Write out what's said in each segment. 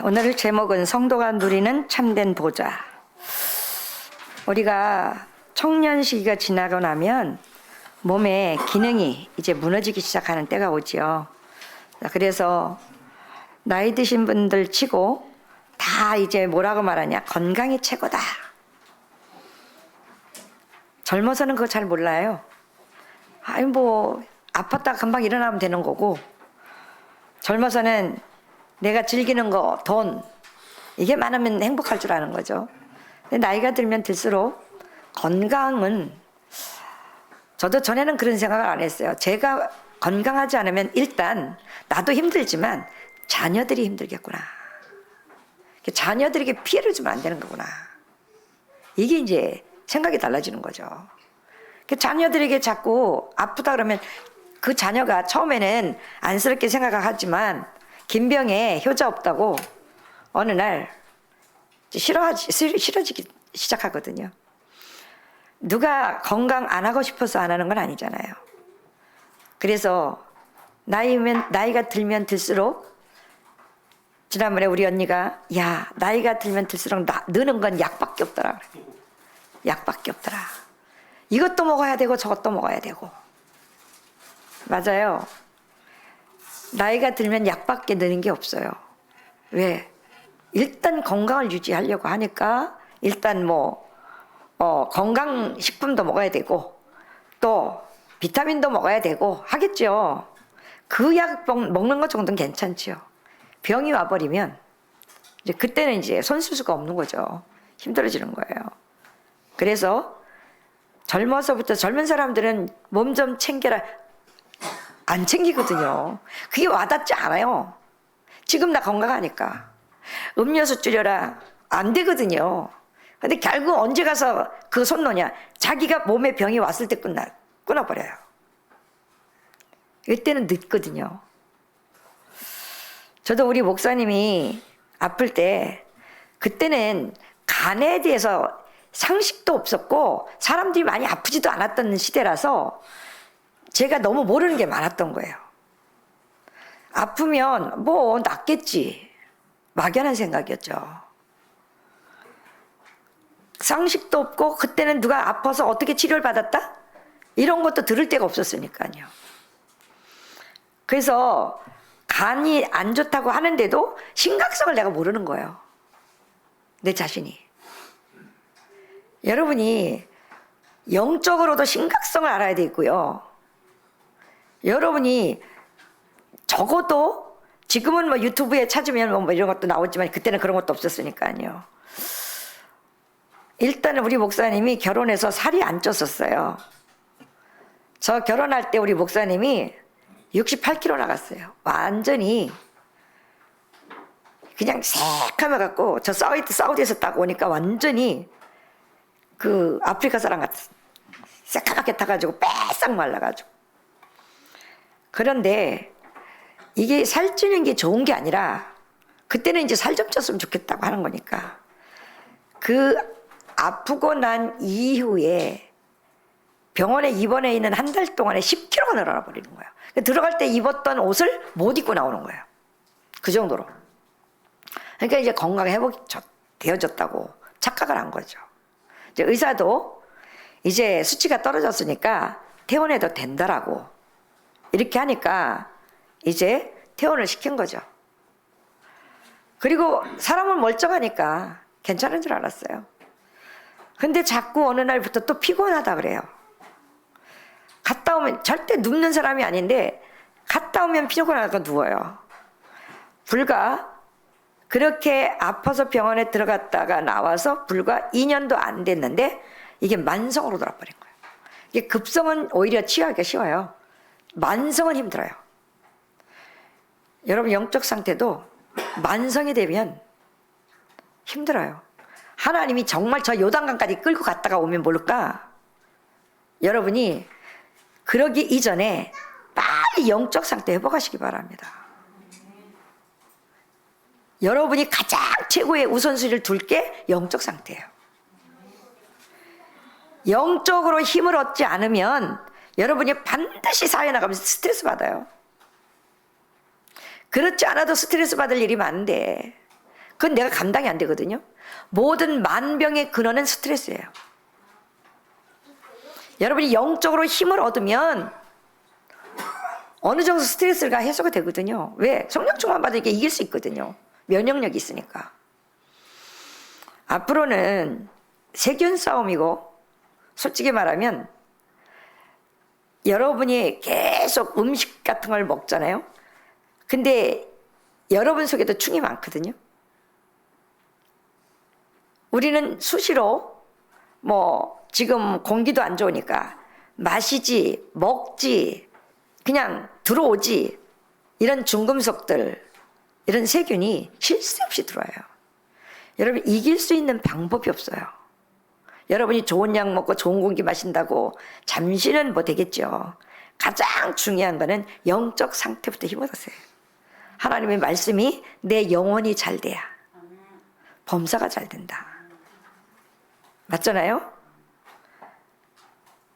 오늘 제목은 성도가 누리는 참된 보좌. 우리가 청년 시기가 지나고 나면 몸의 기능이 이제 무너지기 시작하는 때가 오지요. 그래서 나이 드신 분들 치고 다 이제 뭐라고 말하냐, 건강이 최고다. 젊어서는 그거 잘 몰라요. 아니 뭐 아팠다 금방 일어나면 되는 거고, 젊어서는 내가 즐기는 거, 돈, 이게 많으면 행복할 줄 아는 거죠. 근데 나이가 들면 들수록 건강은, 저도 전에는 그런 생각을 안 했어요. 제가 건강하지 않으면 일단 나도 힘들지만 자녀들이 힘들겠구나. 자녀들에게 피해를 주면 안 되는 거구나. 이게 이제 생각이 달라지는 거죠. 자녀들에게 자꾸 아프다 그러면 그 자녀가 처음에는 안쓰럽게 생각하지만 김병에 효자 없다고 어느 날 싫어지기 시작하거든요. 누가 건강 안 하고 싶어서 안 하는 건 아니잖아요. 그래서 나이가 들면 들수록, 지난번에 우리 언니가 야 나이가 들면 들수록 느는 건 약밖에 없더라. 약밖에 없더라. 이것도 먹어야 되고 저것도 먹어야 되고. 맞아요. 나이가 들면 약밖에 느는 게 없어요. 왜? 일단 건강을 유지하려고 하니까 일단 건강식품도 먹어야 되고 또 비타민도 먹어야 되고 하겠죠. 그 약 먹는 것 정도는 괜찮죠. 병이 와버리면 이제 그때는 이제 손 쓸 수가 없는 거죠. 힘들어지는 거예요. 그래서 젊어서부터 젊은 사람들은 몸 좀 챙겨라. 안 챙기거든요. 그게 와닿지 않아요. 지금 나 건강하니까. 음료수 줄여라. 안 되거든요. 근데 결국 언제 가서 그 손 놓냐. 자기가 몸에 병이 왔을 때 끊어버려요. 이때는 늦거든요. 저도 우리 목사님이 아플 때, 그때는 간에 대해서 상식도 없었고 사람들이 많이 아프지도 않았던 시대라서 제가 너무 모르는 게 많았던 거예요. 아프면 뭐 낫겠지, 막연한 생각이었죠. 상식도 없고 그때는 누가 아파서 어떻게 치료를 받았다? 이런 것도 들을 데가 없었으니까요. 그래서 간이 안 좋다고 하는데도 심각성을 내가 모르는 거예요. 내 자신이. 여러분이 영적으로도 심각성을 알아야 되고요. 여러분이 적어도 지금은 뭐 유튜브에 찾으면 뭐 이런 것도 나오지만 그때는 그런 것도 없었으니까요. 일단은 우리 목사님이 결혼해서 살이 안 쪘었어요. 저 결혼할 때 우리 목사님이 68kg 나갔어요. 완전히 그냥 새카매 갖고, 저 사우디에서 딱 오니까 완전히 그 아프리카 사람 같았어요. 새카맣게 타가지고 빼싹 말라가지고. 그런데 이게 살찌는 게 좋은 게 아니라 그때는 이제 살 좀 쪘으면 좋겠다고 하는 거니까, 그 아프고 난 이후에 병원에 입원해 있는 한 달 동안에 10kg가 늘어나 버리는 거예요. 들어갈 때 입었던 옷을 못 입고 나오는 거예요. 그 정도로. 그러니까 이제 건강 회복이 되어졌다고 착각을 한 거죠. 이제 의사도 이제 수치가 떨어졌으니까 퇴원해도 된다라고 이렇게 하니까 이제 퇴원을 시킨 거죠. 그리고 사람은 멀쩡하니까 괜찮은 줄 알았어요. 근데 자꾸 어느 날부터 또 피곤하다 그래요. 갔다 오면, 절대 눕는 사람이 아닌데 갔다 오면 피곤하다가 누워요. 불과 그렇게 아파서 병원에 들어갔다가 나와서 불과 2년도 안 됐는데 이게 만성으로 돌아버린 거예요. 이게 급성은 오히려 치유하기가 쉬워요. 만성은 힘들어요. 여러분 영적 상태도 만성이 되면 힘들어요. 하나님이 정말 저 요단강까지 끌고 갔다가 오면 모를까? 여러분이 그러기 이전에 빨리 영적 상태 회복하시기 바랍니다. 여러분이 가장 최고의 우선순위를 둘 게 영적 상태예요. 영적으로 힘을 얻지 않으면 여러분이 반드시 사회 나가면서 스트레스 받아요. 그렇지 않아도 스트레스 받을 일이 많은데 그건 내가 감당이 안 되거든요. 모든 만병의 근원은 스트레스예요. 여러분이 영적으로 힘을 얻으면 어느 정도 스트레스가 해소가 되거든요. 왜? 성령 충만 받으니까 이길 수 있거든요. 면역력이 있으니까. 앞으로는 세균 싸움이고, 솔직히 말하면 여러분이 계속 음식 같은 걸 먹잖아요. 근데 여러분 속에도 충이 많거든요. 우리는 수시로 지금 공기도 안 좋으니까 마시지, 먹지, 그냥 들어오지, 이런 중금속들, 이런 세균이 쉴 새 없이 들어와요. 여러분, 이길 수 있는 방법이 없어요. 여러분이 좋은 약 먹고 좋은 공기 마신다고 잠시는 되겠죠. 가장 중요한 거는 영적 상태부터 힘을 얻으세요. 하나님의 말씀이 내 영혼이 잘 돼야 범사가 잘 된다. 맞잖아요?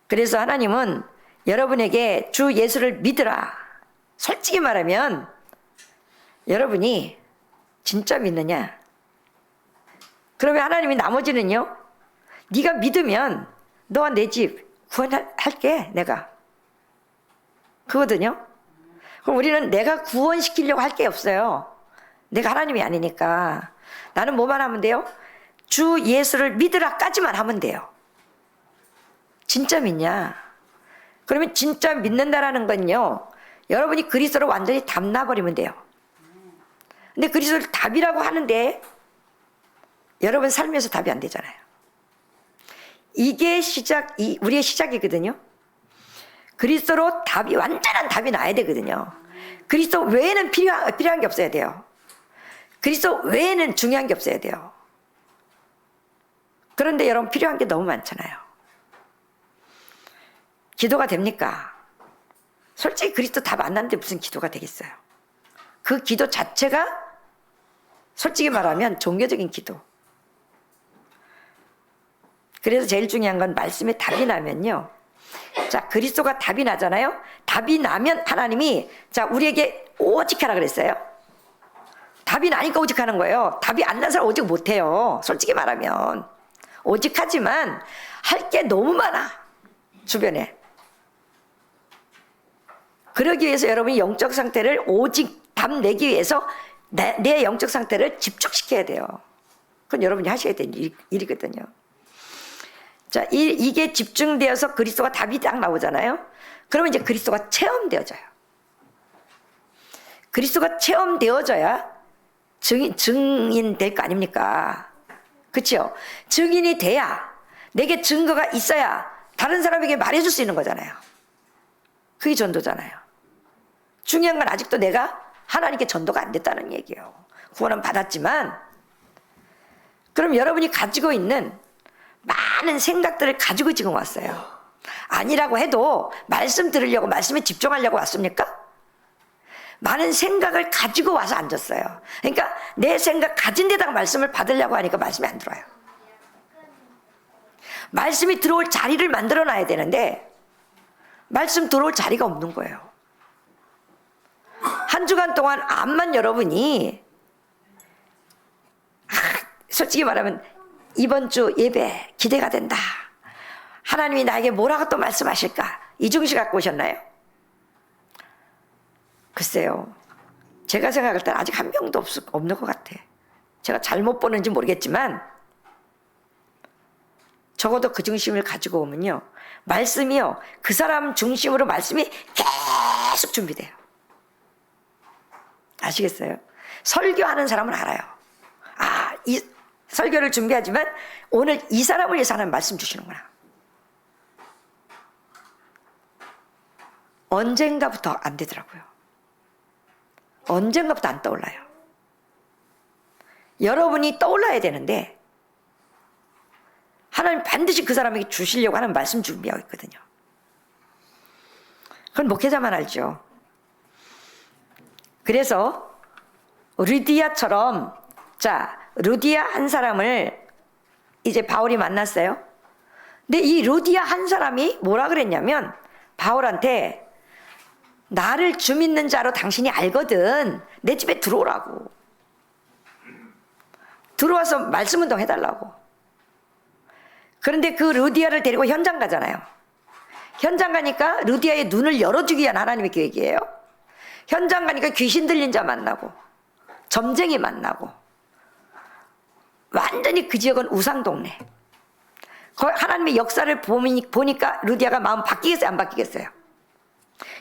그래서 하나님은 여러분에게 주 예수를 믿으라. 솔직히 말하면 여러분이 진짜 믿느냐? 그러면 하나님이 나머지는요, 네가 믿으면 너와 내 집 구원할게 내가. 그거든요. 그럼 우리는 내가 구원시키려고 할 게 없어요. 내가 하나님이 아니니까. 나는 뭐만 하면 돼요? 주 예수를 믿으라까지만 하면 돼요. 진짜 믿냐? 그러면 진짜 믿는다라는 건요, 여러분이 그리스도를 완전히 담나버리면 돼요. 근데 그리스도를 답이라고 하는데 여러분 삶에서 답이 안 되잖아요. 이게 우리의 시작이거든요. 그리스도로 완전한 답이 나야 되거든요. 그리스도 외에는 필요한 게 없어야 돼요. 그리스도 외에는 중요한 게 없어야 돼요. 그런데 여러분 필요한 게 너무 많잖아요. 기도가 됩니까? 솔직히 그리스도 답 안 났는데 무슨 기도가 되겠어요? 그 기도 자체가 솔직히 말하면 종교적인 기도. 그래서 제일 중요한 건 말씀에 답이 나면요. 자, 그리스도가 답이 나잖아요. 답이 나면 하나님이 우리에게 오직 하라 그랬어요. 답이 나니까 오직 하는 거예요. 답이 안 난 사람 오직 못 해요. 솔직히 말하면. 오직 하지만 할 게 너무 많아. 주변에. 그러기 위해서 여러분이 영적 상태를 오직 답 내기 위해서 내 영적 상태를 집중시켜야 돼요. 그건 여러분이 하셔야 되는 일이거든요. 자, 이게 집중되어서 그리스도가 답이 딱 나오잖아요. 그러면 이제 그리스도가 체험되어져요. 그리스도가 체험되어져야 증인 될 거 아닙니까? 그렇죠? 증인이 돼야, 내게 증거가 있어야 다른 사람에게 말해줄 수 있는 거잖아요. 그게 전도잖아요. 중요한 건 아직도 내가 하나님께 전도가 안 됐다는 얘기예요. 구원은 받았지만, 그럼 여러분이 가지고 있는 많은 생각들을 가지고 지금 왔어요. 아니라고 해도 말씀 들으려고, 말씀에 집중하려고 왔습니까? 많은 생각을 가지고 와서 앉았어요. 그러니까 내 생각 가진 데다가 말씀을 받으려고 하니까 말씀이 안 들어와요. 말씀이 들어올 자리를 만들어 놔야 되는데 말씀 들어올 자리가 없는 거예요. 한 주간 동안 암만 여러분이 솔직히 말하면 이번 주 예배 기대가 된다. 하나님이 나에게 뭐라고 또 말씀하실까? 이중시 갖고 오셨나요? 글쎄요. 제가 생각할 때는 아직 한 명도 없는 것 같아. 제가 잘못 보는지 모르겠지만 적어도 그 중심을 가지고 오면요. 말씀이요. 그 사람 중심으로 말씀이 계속 준비돼요. 아시겠어요? 설교하는 사람은 알아요. 이 설교를 준비하지만 오늘 이 사람을 위해서 하나님 말씀 주시는구나. 언젠가부터 안 되더라고요. 언젠가부터 안 떠올라요. 여러분이 떠올라야 되는데 하나님 반드시 그 사람에게 주시려고 하는 말씀 준비하고 있거든요. 그건 목회자만 알죠. 그래서 루디아처럼 루디아 한 사람을 이제 바울이 만났어요. 근데 이 루디아 한 사람이 뭐라 그랬냐면 바울한테 나를 주 믿는 자로 당신이 알거든. 내 집에 들어오라고. 들어와서 말씀 운동 해달라고. 그런데 그 루디아를 데리고 현장 가잖아요. 현장 가니까 루디아의 눈을 열어주기 위한 하나님의 계획이에요. 현장 가니까 귀신 들린 자 만나고 점쟁이 만나고 완전히 그 지역은 우상 동네. 하나님의 역사를 보니까 루디아가 마음 바뀌겠어요? 안 바뀌겠어요?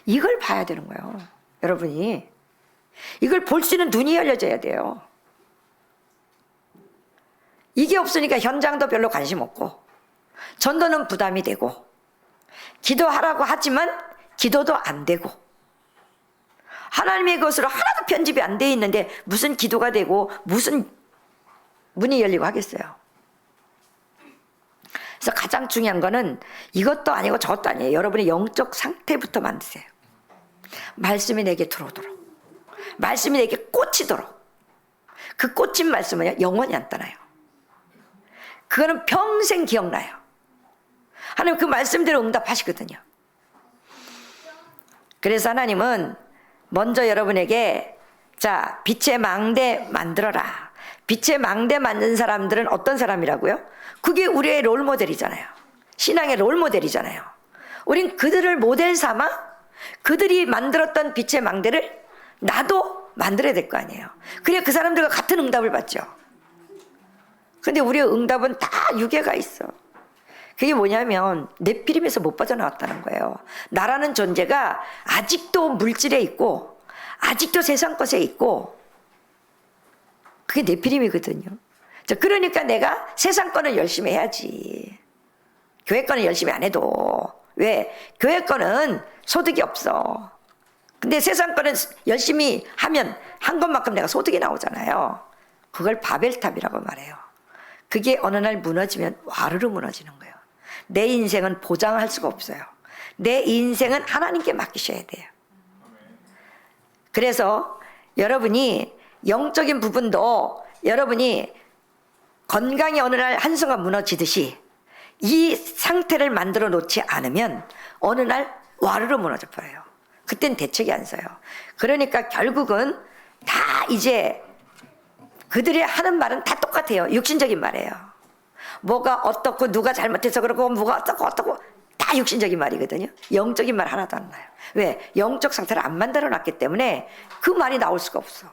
이걸 봐야 되는 거예요. 여러분이 이걸 볼 수 있는 눈이 열려져야 돼요. 이게 없으니까 현장도 별로 관심 없고 전도는 부담이 되고 기도하라고 하지만 기도도 안 되고 하나님의 것으로 하나도 편집이 안 돼 있는데 무슨 기도가 되고 무슨 문이 열리고 하겠어요. 그래서 가장 중요한 거는 이것도 아니고 저것도 아니에요. 여러분의 영적 상태부터 만드세요. 말씀이 내게 들어오도록, 말씀이 내게 꽂히도록. 그 꽂힌 말씀은 영원히 안 떠나요. 그거는 평생 기억나요. 하나님 그 말씀대로 응답하시거든요. 그래서 하나님은 먼저 여러분에게 자, 빛의 망대 만들어라. 빛의 망대 만든 사람들은 어떤 사람이라고요? 그게 우리의 롤모델이잖아요. 신앙의 롤모델이잖아요. 우린 그들을 모델 삼아 그들이 만들었던 빛의 망대를 나도 만들어야 될 거 아니에요. 그래야 그 사람들과 같은 응답을 받죠. 근데 우리의 응답은 다 유괴가 있어. 그게 뭐냐면 네피림에서 못 빠져나왔다는 거예요. 나라는 존재가 아직도 물질에 있고 아직도 세상 것에 있고 그게 네피림이거든요. 그러니까 내가 세상 거는 열심히 해야지. 교회 거는 열심히 안 해도. 왜? 교회 거는 소득이 없어. 근데 세상 거는 열심히 하면 한 것만큼 내가 소득이 나오잖아요. 그걸 바벨탑이라고 말해요. 그게 어느 날 무너지면 와르르 무너지는 거예요. 내 인생은 보장할 수가 없어요. 내 인생은 하나님께 맡기셔야 돼요. 그래서 여러분이 영적인 부분도 여러분이 건강이 어느 날 한순간 무너지듯이 이 상태를 만들어 놓지 않으면 어느 날 와르르 무너져 버려요. 그땐 대책이 안 서요. 그러니까 결국은 다 이제 그들이 하는 말은 다 똑같아요. 육신적인 말이에요. 뭐가 어떻고 누가 잘못해서 그러고 뭐가 어떻고 다 육신적인 말이거든요. 영적인 말 하나도 안 나요. 왜? 영적 상태를 안 만들어 놨기 때문에 그 말이 나올 수가 없어.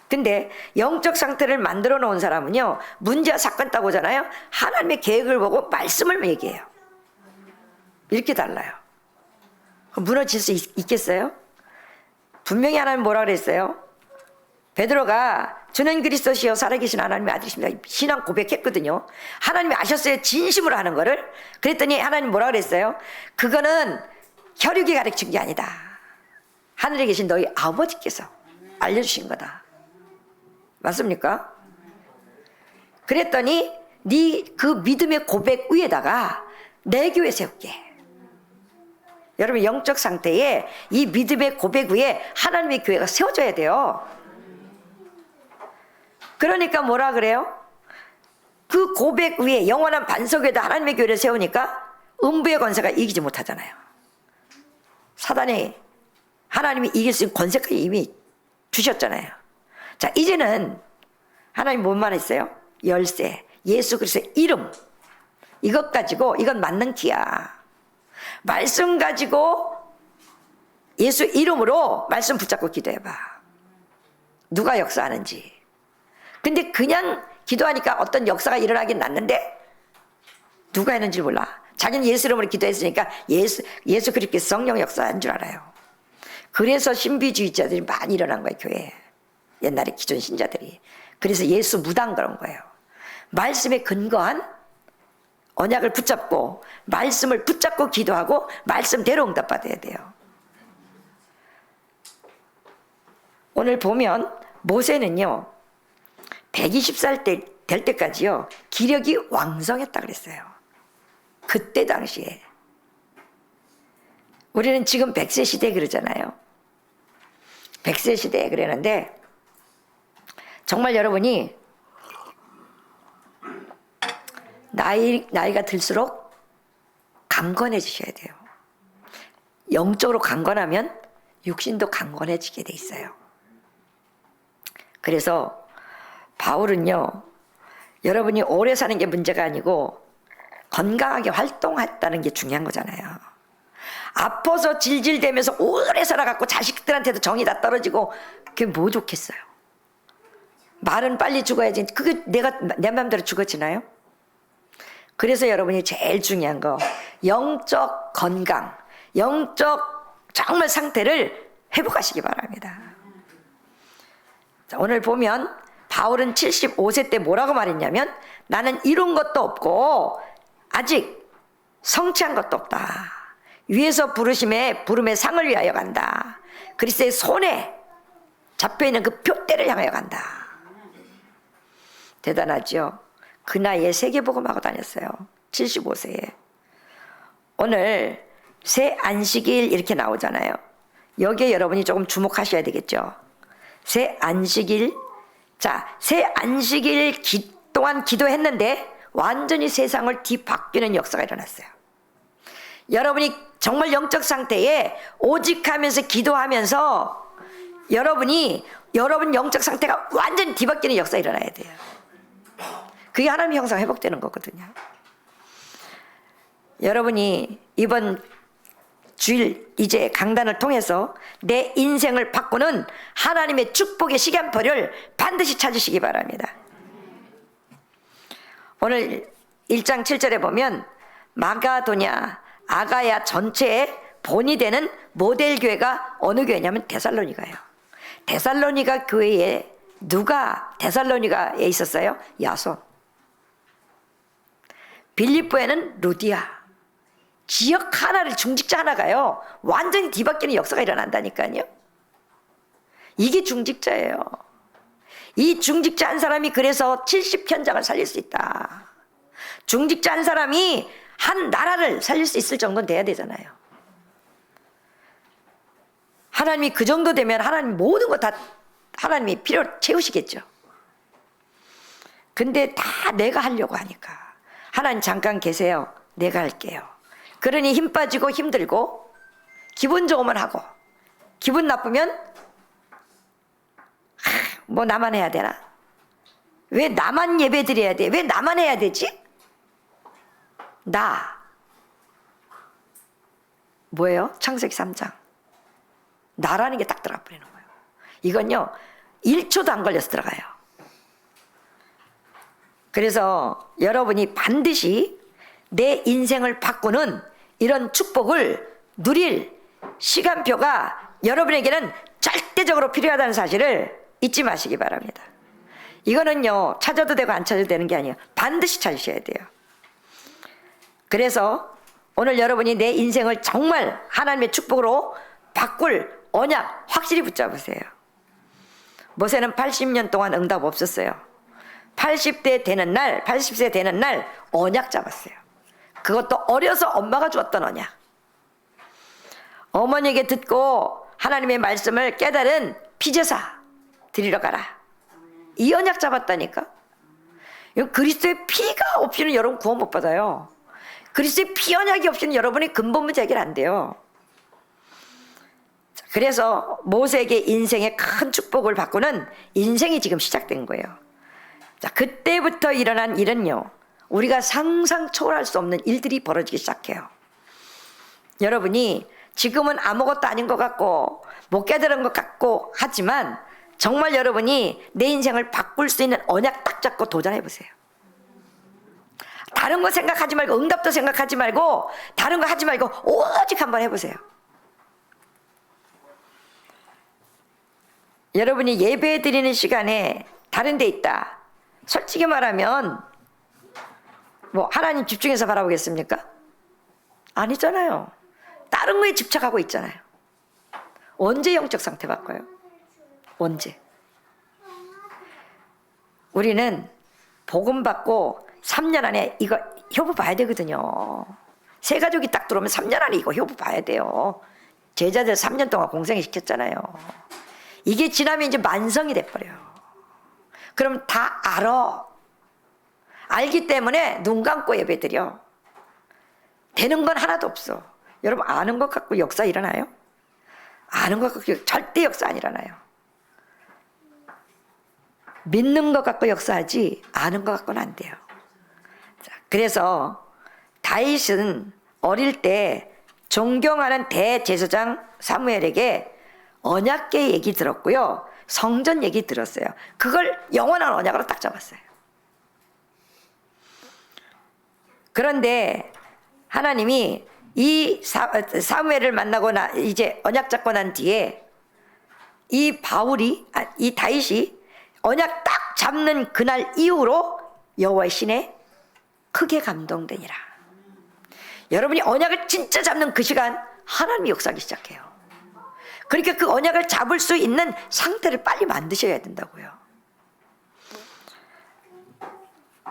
근데 영적 상태를 만들어 놓은 사람은요, 문제와 사건 따고잖아요. 하나님의 계획을 보고 말씀을 얘기해요. 이렇게 달라요. 무너질 수 있겠어요? 분명히 하나님 뭐라 그랬어요? 베드로가 주는 그리스도시요 살아계신 하나님의 아들이십니다. 신앙 고백했거든요. 하나님이 아셨어요. 진심으로 하는 거를. 그랬더니 하나님 뭐라 그랬어요? 그거는 혈육이 가르친 게 아니다. 하늘에 계신 너희 아버지께서 알려주신 거다. 맞습니까? 그랬더니 네 그 믿음의 고백 위에다가 내 교회 세울게. 여러분 영적 상태에 이 믿음의 고백 위에 하나님의 교회가 세워져야 돼요. 그러니까 뭐라 그래요? 그 고백 위에 영원한 반석 위에다 하나님의 교회를 세우니까 음부의 권세가 이기지 못하잖아요. 사단이 하나님이 이길 수 있는 권세까지 이미 주셨잖아요. 자, 이제는 하나님 뭔 했어요? 열쇠, 예수 그리스도의 이름. 이것 가지고 이건 맞는 키야. 말씀 가지고 예수 이름으로 말씀 붙잡고 기도해봐. 누가 역사하는지. 근데 그냥 기도하니까 어떤 역사가 일어나긴 났는데 누가 했는지 몰라. 자기는 예수 이름으로 기도했으니까 예수 그리스도의 성령 역사한 줄 알아요. 그래서 신비주의자들이 많이 일어난 거예요, 교회에. 옛날에 기존 신자들이. 그래서 예수 무당 그런 거예요. 말씀에 근거한 언약을 붙잡고 말씀을 붙잡고 기도하고 말씀대로 응답받아야 돼요. 오늘 보면 모세는요 120살 될 때까지요 기력이 왕성했다 그랬어요. 그때 당시에. 우리는 지금 100세 시대 그러잖아요. 100세 시대 그러는데 정말 여러분이 나이가 들수록 강건해지셔야 돼요. 영적으로 강건하면 육신도 강건해지게 돼 있어요. 그래서 바울은요 여러분이 오래 사는 게 문제가 아니고 건강하게 활동했다는 게 중요한 거잖아요. 아파서 질질대면서 오래 살아갖고 자식들한테도 정이 다 떨어지고 그게 뭐 좋겠어요. 말은 빨리 죽어야지. 그게 내 맘대로 죽어지나요? 그래서 여러분이 제일 중요한 거 영적 건강, 영적 정말 상태를 회복하시기 바랍니다. 자, 오늘 보면 바울은 75세 때 뭐라고 말했냐면 나는 이룬 것도 없고 아직 성취한 것도 없다. 위에서 부르심에 부름의 상을 위하여 간다. 그리스도의 손에 잡혀있는 그 표대를 향하여 간다. 대단하죠. 그 나이에 세계복음하고 다녔어요. 75세에. 오늘 새 안식일 이렇게 나오잖아요. 여기에 여러분이 조금 주목하셔야 되겠죠. 새 안식일. 자, 새 안식일 동안 기도했는데 완전히 세상을 뒤바뀌는 역사가 일어났어요. 여러분이 정말 영적 상태에 오직하면서 기도하면서 여러분 영적 상태가 완전히 뒤바뀌는 역사가 일어나야 돼요. 그게 하나님의 형상 회복되는 거거든요. 여러분이 이번 주일 이제 강단을 통해서 내 인생을 바꾸는 하나님의 축복의 시간표를 반드시 찾으시기 바랍니다. 오늘 1장 7절에 보면 마가도냐 아가야 전체의 본이 되는 모델 교회가 어느 교회냐면 데살로니가예요. 데살로니가 교회에 누가 데살로니가에 있었어요? 야손. 빌립보에는 루디아. 지역 하나를 중직자 하나가요 완전히 뒤바뀌는 역사가 일어난다니까요. 이게 중직자예요. 이 중직자 한 사람이 그래서 70현장을 살릴 수 있다. 중직자 한 사람이 한 나라를 살릴 수 있을 정도는 돼야 되잖아요. 하나님이 그 정도 되면 하나님 모든 거 다 하나님이 필요로 채우시겠죠. 근데 다 내가 하려고 하니까 하나님 잠깐 계세요. 내가 할게요. 그러니 힘 빠지고 힘들고 기분 좋으면 하고 기분 나쁘면 뭐 나만 해야 되나? 왜 나만 예배 드려야 돼? 왜 나만 해야 되지? 나 뭐예요? 창세기 3장 나라는 게 딱 들어가 버리는 거예요. 이건요 1초도 안 걸려서 들어가요. 그래서 여러분이 반드시 내 인생을 바꾸는 이런 축복을 누릴 시간표가 여러분에게는 절대적으로 필요하다는 사실을 잊지 마시기 바랍니다. 이거는요 찾아도 되고 안 찾아도 되는 게 아니에요. 반드시 찾으셔야 돼요. 그래서 오늘 여러분이 내 인생을 정말 하나님의 축복으로 바꿀 언약 확실히 붙잡으세요. 모세는 80년 동안 응답 없었어요. 80세 되는 날 언약 잡았어요. 그것도 어려서 엄마가 주었던 언약. 어머니에게 듣고 하나님의 말씀을 깨달은 피제사 드리러 가라. 이 언약 잡았다니까. 그리스도의 피가 없이는 여러분 구원 못 받아요. 그리스도의 피 언약이 없이는 여러분의 근본 문제 해결 안 돼요. 그래서 모세에게 인생의 큰 축복을 바꾸는 인생이 지금 시작된 거예요. 자, 그때부터 일어난 일은요 우리가 상상 초월할 수 없는 일들이 벌어지기 시작해요. 여러분이 지금은 아무것도 아닌 것 같고 못 깨달은 것 같고 하지만 정말 여러분이 내 인생을 바꿀 수 있는 언약 딱 잡고 도전해 보세요. 다른 거 생각하지 말고 응답도 생각하지 말고 다른 거 하지 말고 오직 한번 해보세요. 여러분이 예배 드리는 시간에 다른 데 있다. 솔직히 말하면 뭐 하나님 집중해서 바라보겠습니까? 아니잖아요. 다른 거에 집착하고 있잖아요. 언제 영적 상태 바꿔요? 언제? 우리는 복음 받고 3년 안에 이거 효부 봐야 되거든요. 새 가족이 딱 들어오면 3년 안에 이거 효부 봐야 돼요. 제자들 3년 동안 공생을 시켰잖아요. 이게 지나면 이제 만성이 돼버려요. 그럼 다 알아. 알기 때문에 눈 감고 예배드려. 되는 건 하나도 없어. 여러분 아는 것 갖고 역사 일어나요? 아는 것 갖고 절대 역사 안 일어나요. 믿는 것 갖고 역사하지 아는 것 갖고는 안 돼요. 자, 그래서 다윗은 어릴 때 존경하는 대제사장 사무엘에게 언약궤 얘기 들었고요. 성전 얘기 들었어요. 그걸 영원한 언약으로 딱 잡았어요. 그런데 하나님이 이 사무엘을 만나고 이제 언약 잡고 난 뒤에 이 다윗이 언약 딱 잡는 그날 이후로 여호와의 신에 크게 감동되니라. 여러분이 언약을 진짜 잡는 그 시간 하나님이 역사하기 시작해요. 그러니까 그 언약을 잡을 수 있는 상태를 빨리 만드셔야 된다고요.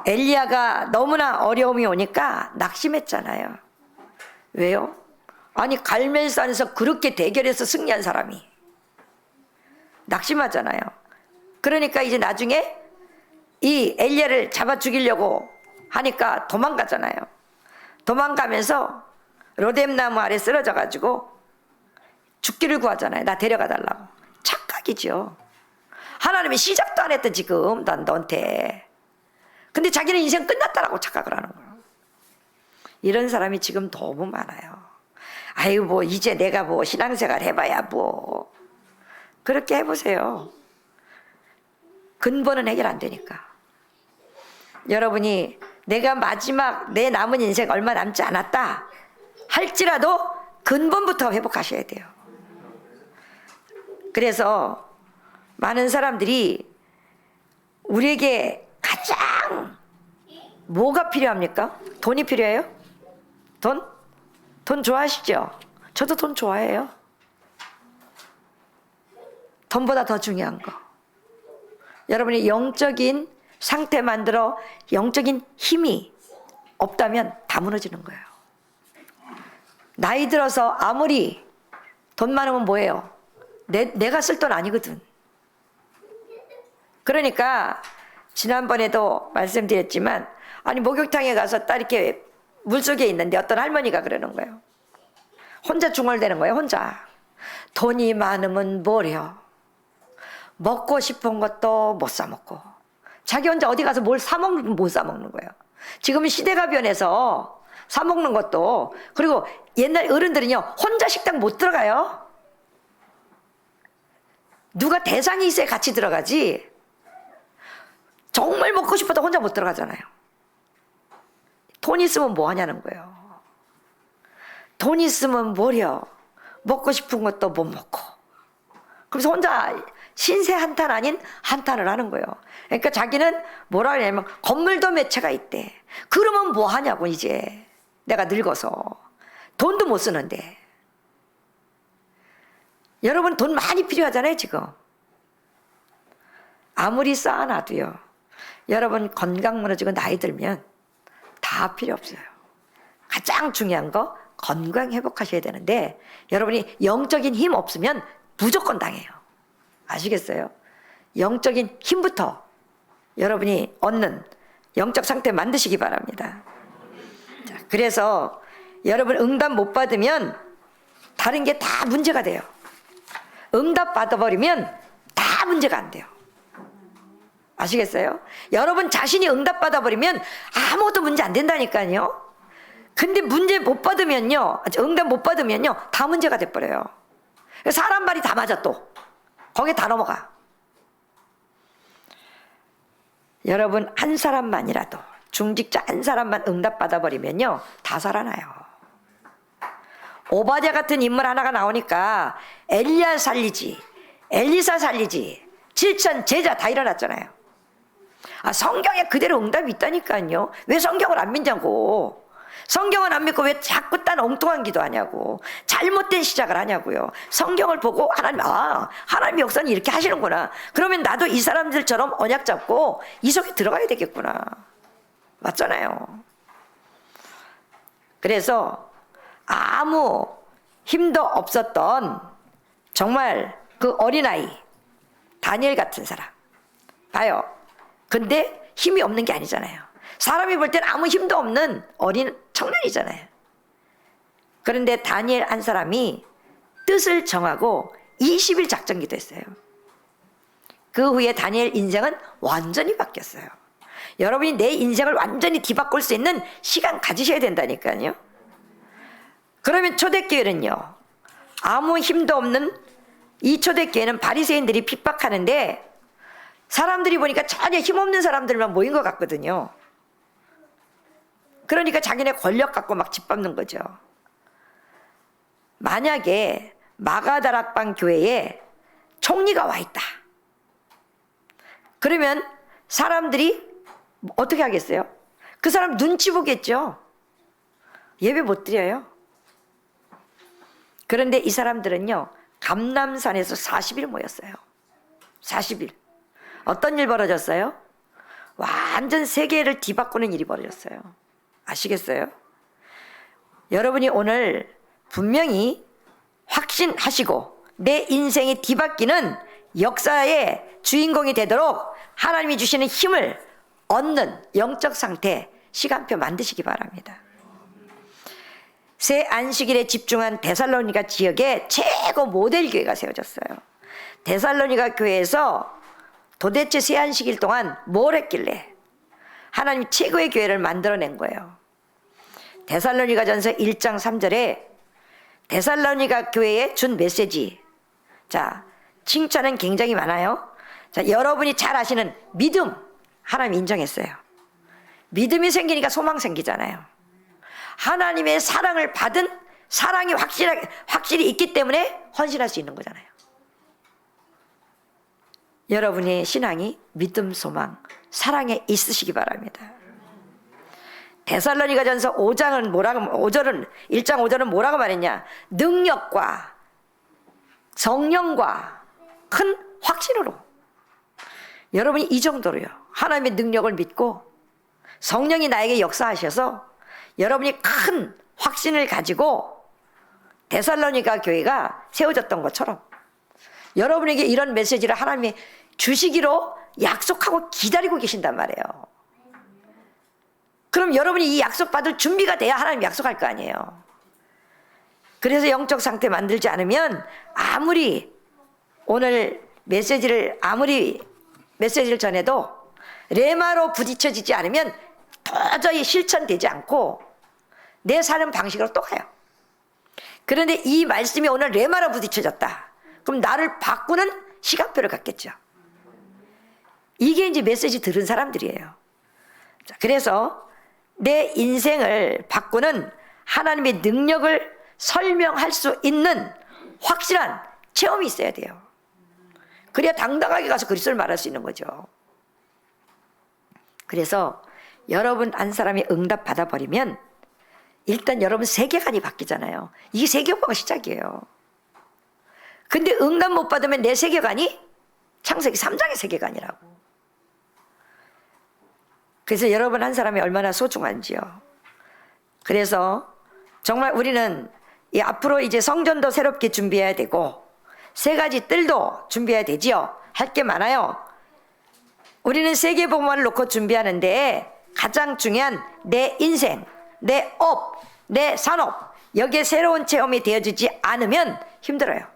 엘리야가 너무나 어려움이 오니까 낙심했잖아요. 왜요? 아니 갈멜산에서 그렇게 대결해서 승리한 사람이 낙심하잖아요. 그러니까 이제 나중에 이 엘리야를 잡아 죽이려고 하니까 도망가잖아요. 도망가면서 로뎀나무 아래 쓰러져 가지고 죽기를 구하잖아요. 나 데려가 달라고. 착각이죠. 하나님이 시작도 안 했던 지금 난 너한테. 근데 자기는 인생 끝났다라고 착각을 하는 거예요. 이런 사람이 지금 너무 많아요. 아유 뭐 이제 내가 뭐 신앙생활 해봐야 뭐 그렇게 해보세요. 근본은 해결 안 되니까. 여러분이 내가 마지막 내 남은 인생 얼마 남지 않았다 할지라도 근본부터 회복하셔야 돼요. 그래서 많은 사람들이 우리에게 가장 뭐가 필요합니까? 돈이 필요해요? 돈? 돈 좋아하시죠? 저도 돈 좋아해요. 돈보다 더 중요한 거. 여러분이 영적인 상태 만들어 영적인 힘이 없다면 다 무너지는 거예요. 나이 들어서 아무리 돈 많으면 뭐예요? 내가 쓸 돈 아니거든. 그러니까 지난번에도 말씀드렸지만 아니 목욕탕에 가서 딱 이렇게 물속에 있는데 어떤 할머니가 그러는 거예요. 혼자 중얼대는 거예요. 혼자. 돈이 많으면 뭐래요? 먹고 싶은 것도 못 사 먹고 자기 혼자 어디 가서 뭘 사 먹는 못 사 먹는 거예요. 지금 시대가 변해서 사 먹는 것도 그리고 옛날 어른들은요 혼자 식당 못 들어가요. 누가 대상이 있어야 같이 들어가지. 정말 먹고 싶어도 혼자 못 들어가잖아요. 돈 있으면 뭐 하냐는 거예요. 돈 있으면 뭐려? 먹고 싶은 것도 못 먹고. 그래서 혼자 신세 한탄 아닌 한탄을 하는 거예요. 그러니까 자기는 뭐라 그러냐면 건물도 몇 채가 있대. 그러면 뭐 하냐고 이제 내가 늙어서 돈도 못 쓰는데. 여러분 돈 많이 필요하잖아요 지금. 아무리 쌓아놔도요. 여러분 건강 무너지고 나이 들면 다 필요 없어요. 가장 중요한 거 건강 회복하셔야 되는데 여러분이 영적인 힘 없으면 무조건 당해요. 아시겠어요? 영적인 힘부터 여러분이 얻는 영적 상태 만드시기 바랍니다. 자, 그래서 여러분 응답 못 받으면 다른 게 다 문제가 돼요. 응답 받아버리면 다 문제가 안 돼요. 아시겠어요? 여러분 자신이 응답 받아버리면 아무것도 문제 안 된다니까요. 근데 문제 못 받으면요, 응답 못 받으면요, 다 문제가 돼버려요. 사람 말이 다 맞아 또. 거기에 다 넘어가. 여러분 한 사람만이라도 중직자 한 사람만 응답 받아버리면요 다 살아나요. 오바댜 같은 인물 하나가 나오니까 엘리야 살리지, 엘리사 살리지, 7천 제자 다 일어났잖아요. 아, 성경에 그대로 응답이 있다니까요. 왜 성경을 안 믿냐고. 성경은 안 믿고 왜 자꾸 딴 엉뚱한 기도하냐고. 잘못된 시작을 하냐고요. 성경을 보고 하나님 역사는 이렇게 하시는구나. 그러면 나도 이 사람들처럼 언약 잡고 이 속에 들어가야 되겠구나. 맞잖아요. 그래서 아무 힘도 없었던 정말 그 어린아이 다니엘 같은 사람 봐요. 근데 힘이 없는 게 아니잖아요. 사람이 볼 땐 아무 힘도 없는 어린 청년이잖아요. 그런데 다니엘 한 사람이 뜻을 정하고 20일 작전기도 했어요. 그 후에 다니엘 인생은 완전히 바뀌었어요. 여러분이 내 인생을 완전히 뒤바꿀 수 있는 시간 가지셔야 된다니까요. 그러면 초대교회는요, 아무 힘도 없는 이 초대교회는 바리새인들이 핍박하는데 사람들이 보니까 전혀 힘없는 사람들만 모인 것 같거든요. 그러니까 자기네 권력 갖고 막 짓밟는 거죠. 만약에 마가다락방 교회에 총리가 와 있다. 그러면 사람들이 어떻게 하겠어요? 그 사람 눈치 보겠죠. 예배 못 드려요. 그런데 이 사람들은요, 감람산에서 40일 모였어요. 40일. 어떤 일 벌어졌어요? 완전 세계를 뒤바꾸는 일이 벌어졌어요. 아시겠어요? 여러분이 오늘 분명히 확신하시고 내 인생이 뒤바뀌는 역사의 주인공이 되도록 하나님이 주시는 힘을 얻는 영적 상태, 시간표 만드시기 바랍니다. 새 안식일에 집중한 데살로니가 지역에 최고 모델 교회가 세워졌어요. 데살로니가 교회에서 도대체 새 안식일 동안 뭘 했길래 하나님이 최고의 교회를 만들어낸 거예요. 데살로니가전서 1장 3절에 데살로니가 교회에 준 메시지. 자, 칭찬은 굉장히 많아요. 자, 여러분이 잘 아시는 믿음, 하나님 인정했어요. 믿음이 생기니까 소망 생기잖아요. 하나님의 사랑을 받은 사랑이 확실히 있기 때문에 헌신할 수 있는 거잖아요. 여러분의 신앙이 믿음, 소망, 사랑에 있으시기 바랍니다. 데살로니가전서 5장은 1장 5절은 뭐라고 말했냐? 능력과 성령과 큰 확신으로. 여러분이 이 정도로요, 하나님의 능력을 믿고 성령이 나에게 역사하셔서 여러분이 큰 확신을 가지고 데살로니가 교회가 세워졌던 것처럼 여러분에게 이런 메시지를 하나님이 주시기로 약속하고 기다리고 계신단 말이에요. 그럼 여러분이 이 약속받을 준비가 돼야 하나님 약속할 거 아니에요. 그래서 영적 상태 만들지 않으면 아무리 메시지를 전해도 레마로 부딪혀지지 않으면 도저히 실천되지 않고 내 사는 방식으로 또 가요. 그런데 이 말씀이 오늘 레마로 부딪혀졌다. 그럼 나를 바꾸는 시간표를 갖겠죠. 이게 이제 메시지 들은 사람들이에요. 자, 그래서 내 인생을 바꾸는 하나님의 능력을 설명할 수 있는 확실한 체험이 있어야 돼요. 그래야 당당하게 가서 그리스도를 말할 수 있는 거죠. 그래서 여러분 한 사람이 응답 받아버리면 일단 여러분 세계관이 바뀌잖아요. 이게 세계화가 시작이에요. 근데 응답 못 받으면 내 세계관이 창세기 3장의 세계관이라고. 그래서 여러분 한 사람이 얼마나 소중한지요. 그래서 정말 우리는 이 앞으로 이제 성전도 새롭게 준비해야 되고 세 가지 뜰도 준비해야 되지요. 할 게 많아요. 우리는 세계복음화를 놓고 준비하는데 가장 중요한 내 인생, 내 업, 내 산업, 여기에 새로운 체험이 되어지지 않으면 힘들어요.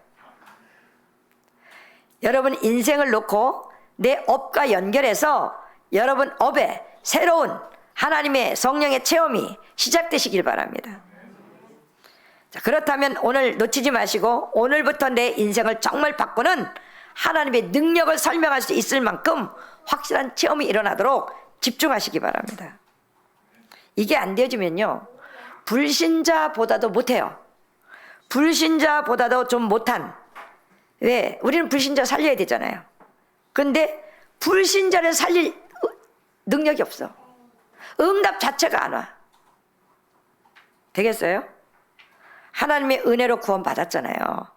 여러분 인생을 놓고 내 업과 연결해서 여러분 업에 새로운 하나님의 성령의 체험이 시작되시길 바랍니다. 자, 그렇다면 오늘 놓치지 마시고 오늘부터 내 인생을 정말 바꾸는 하나님의 능력을 설명할 수 있을 만큼 확실한 체험이 일어나도록 집중하시기 바랍니다. 이게 안 되어지면요, 불신자보다도 못해요. 불신자보다도 좀 못한. 왜? 우리는 불신자 살려야 되잖아요. 근데 불신자를 살릴 능력이 없어. 응답 자체가 안 와. 되겠어요? 하나님의 은혜로 구원받았잖아요.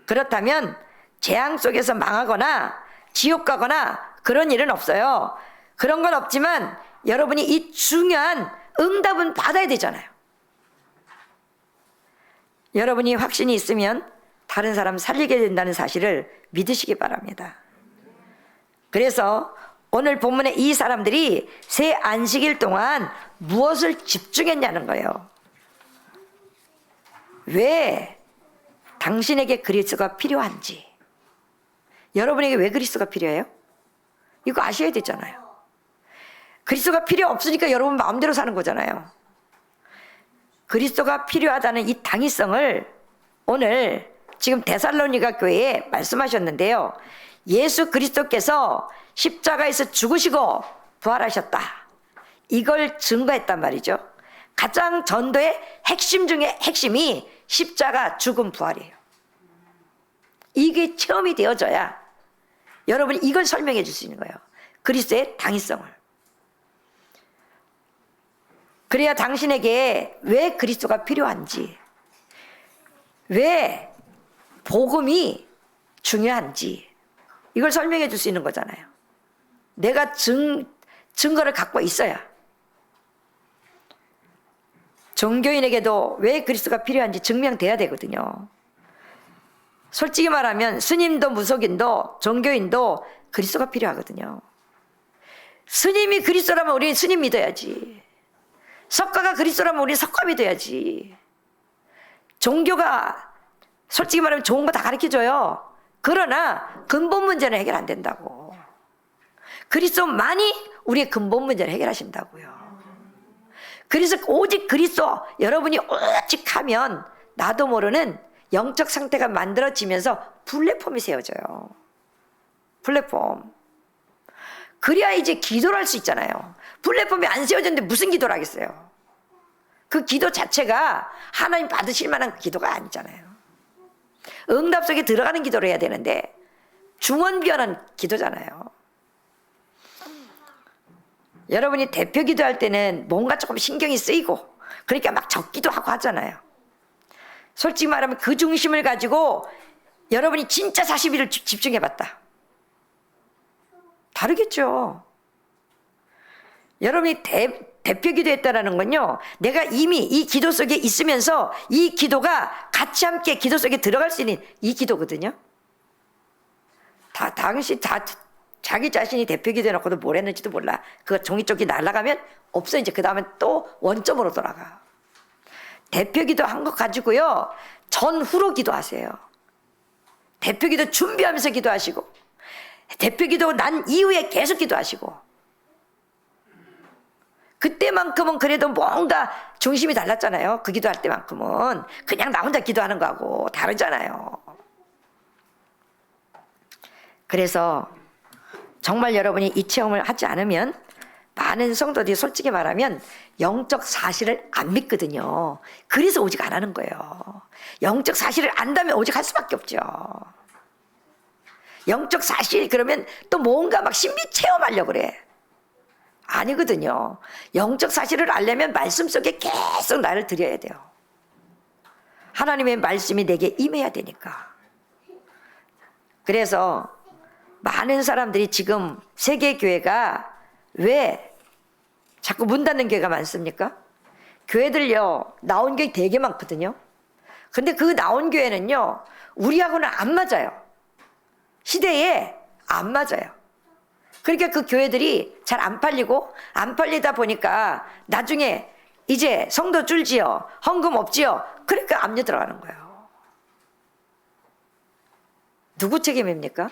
그렇다면 재앙 속에서 망하거나 지옥 가거나 그런 일은 없어요. 그런 건 없지만 여러분이 이 중요한 응답은 받아야 되잖아요. 여러분이 확신이 있으면 다른 사람 살리게 된다는 사실을 믿으시기 바랍니다. 그래서 오늘 본문에 이 사람들이 새 안식일 동안 무엇을 집중했냐는 거예요. 왜 당신에게 그리스도가 필요한지. 여러분에게 왜 그리스도가 필요해요? 이거 아셔야 되잖아요. 그리스도가 필요 없으니까 여러분 마음대로 사는 거잖아요. 그리스도가 필요하다는 이 당위성을 오늘 지금 데살로니가 교회에 말씀하셨는데요. 예수 그리스도께서 십자가에서 죽으시고 부활하셨다. 이걸 증거했단 말이죠. 가장 전도의 핵심 중에 핵심이 십자가, 죽음, 부활이에요. 이게 체험이 되어져야 여러분이 이걸 설명해 줄 수 있는 거예요. 그리스도의 당위성을. 그래야 당신에게 왜 그리스도가 필요한지, 왜 복음이 중요한지 이걸 설명해 줄 수 있는 거잖아요. 내가 증거를 갖고 있어야. 종교인에게도 왜 그리스도가 필요한지 증명돼야 되거든요. 솔직히 말하면 스님도 무속인도 종교인도 그리스도가 필요하거든요. 스님이 그리스도라면 우리는 스님 믿어야지. 석가가 그리스도라면 우리는 석가 믿어야지. 종교가 솔직히 말하면 좋은 거 다 가르쳐줘요. 그러나 근본 문제는 해결 안 된다고. 그리스도만이 우리의 근본 문제를 해결하신다고요. 그래서 오직 그리스도 여러분이 오직 하면 나도 모르는 영적 상태가 만들어지면서 플랫폼이 세워져요. 플랫폼. 그래야 이제 기도를 할 수 있잖아요. 플랫폼이 안 세워졌는데 무슨 기도를 하겠어요. 그 기도 자체가 하나님 받으실 만한 기도가 아니잖아요. 응답 속에 들어가는 기도를 해야 되는데 중언부언한 기도잖아요. 여러분이 대표 기도할 때는 뭔가 조금 신경이 쓰이고 그러니까 막 적기도 하고 하잖아요. 솔직히 말하면 그 중심을 가지고 여러분이 진짜 40일을 집중해봤다. 다르겠죠. 여러분이 대표 기도했다라는 건요, 내가 이미 이 기도 속에 있으면서 이 기도가 같이 함께 기도 속에 들어갈 수 있는 이 기도거든요. 당신 자기 자신이 대표 기도해놓고도 뭘 했는지도 몰라. 그 종이 쪽이 날아가면 없어. 이제 그 다음엔 또 원점으로 돌아가. 대표 기도 한 것 가지고요, 전후로 기도하세요. 대표 기도 준비하면서 기도하시고, 대표 기도 난 이후에 계속 기도하시고, 그때만큼은 그래도 뭔가 중심이 달랐잖아요. 그 기도할 때만큼은. 그냥 나 혼자 기도하는 거하고 다르잖아요. 그래서 정말 여러분이 이 체험을 하지 않으면 많은 성도들이 솔직히 말하면 영적 사실을 안 믿거든요. 그래서 오직 안 하는 거예요. 영적 사실을 안다면 오직 할 수밖에 없죠. 영적 사실 그러면 또 뭔가 막 신비 체험하려고 그래. 아니거든요. 영적 사실을 알려면 말씀 속에 계속 나를 드려야 돼요. 하나님의 말씀이 내게 임해야 되니까. 그래서 많은 사람들이 지금 세계교회가 왜 자꾸 문 닫는 교회가 많습니까? 교회들요, 나온 교회 되게 많거든요. 근데 그 나온 교회는요, 우리하고는 안 맞아요. 시대에 안 맞아요. 그러니까 그 교회들이 잘 안 팔리고, 안 팔리다 보니까 나중에 이제 성도 줄지요, 헌금 없지요. 그러니까 압류 들어가는 거예요. 누구 책임입니까?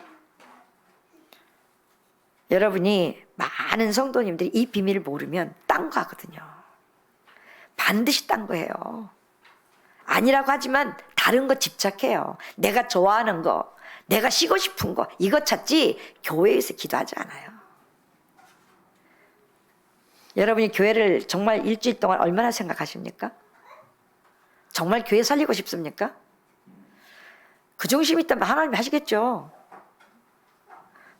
여러분이 많은 성도님들이 이 비밀을 모르면 딴 거 하거든요. 반드시 딴 거예요. 아니라고 하지만 다른 거 집착해요. 내가 좋아하는 거, 내가 쉬고 싶은 거, 이거 찾지 교회에서 기도하지 않아요. 여러분이 교회를 정말 일주일 동안 얼마나 생각하십니까? 정말 교회 살리고 싶습니까? 그 중심이 있다면 하나님이 하시겠죠.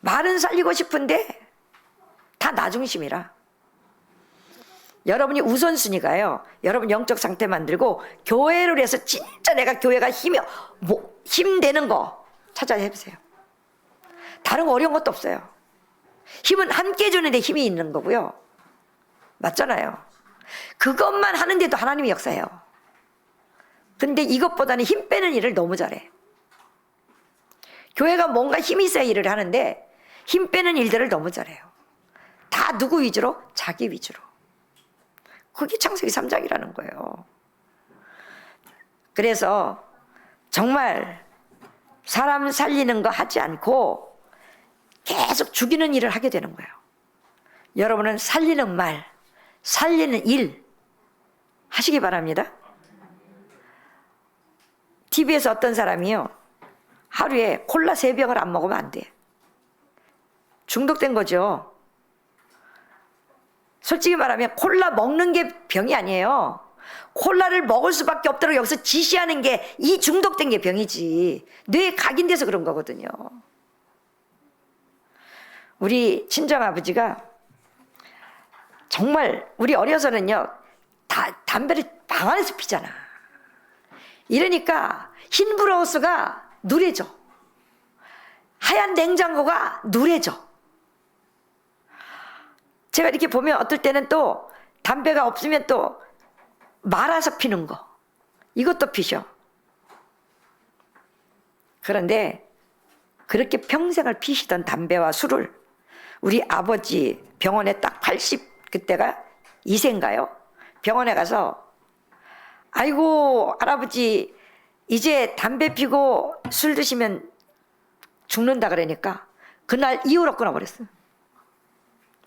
말은 살리고 싶은데 다 나 중심이라. 여러분이 우선순위가요, 여러분 영적 상태 만들고 교회를 해서 진짜 내가 교회가 힘되는 거 찾아내보세요. 다른 거 어려운 것도 없어요. 힘은 함께 주는데 힘이 있는 거고요. 맞잖아요. 그것만 하는데도 하나님이 역사해요. 근데 이것보다는 힘 빼는 일을 너무 잘해. 교회가 뭔가 힘이 있어야 일을 하는데 힘 빼는 일들을 너무 잘해요. 다 누구 위주로? 자기 위주로. 그게 창세기 3장이라는 거예요. 그래서 정말 사람 살리는 거 하지 않고 계속 죽이는 일을 하게 되는 거예요. 여러분은 살리는 말, 살리는 일 하시기 바랍니다. TV에서 어떤 사람이요, 하루에 콜라 3병을 안 먹으면 안 돼. 중독된 거죠. 솔직히 말하면 콜라 먹는 게 병이 아니에요. 콜라를 먹을 수밖에 없도록 여기서 지시하는 게, 이 중독된 게 병이지. 뇌에 각인돼서 그런 거거든요. 우리 친정아버지가 정말, 우리 어려서는요, 담배를 방 안에서 피잖아. 이러니까 흰 브라우스가 누래져. 하얀 냉장고가 누래져. 제가 이렇게 보면 어떨 때는 또 담배가 없으면 또 말아서 피는 거, 이것도 피셔. 그런데 그렇게 평생을 피시던 담배와 술을 우리 아버지 병원에 딱 80, 그때가 2세인가요? 병원에 가서, 아이고 할아버지 이제 담배 피고 술 드시면 죽는다 그러니까 그날 이후로 끊어버렸어요.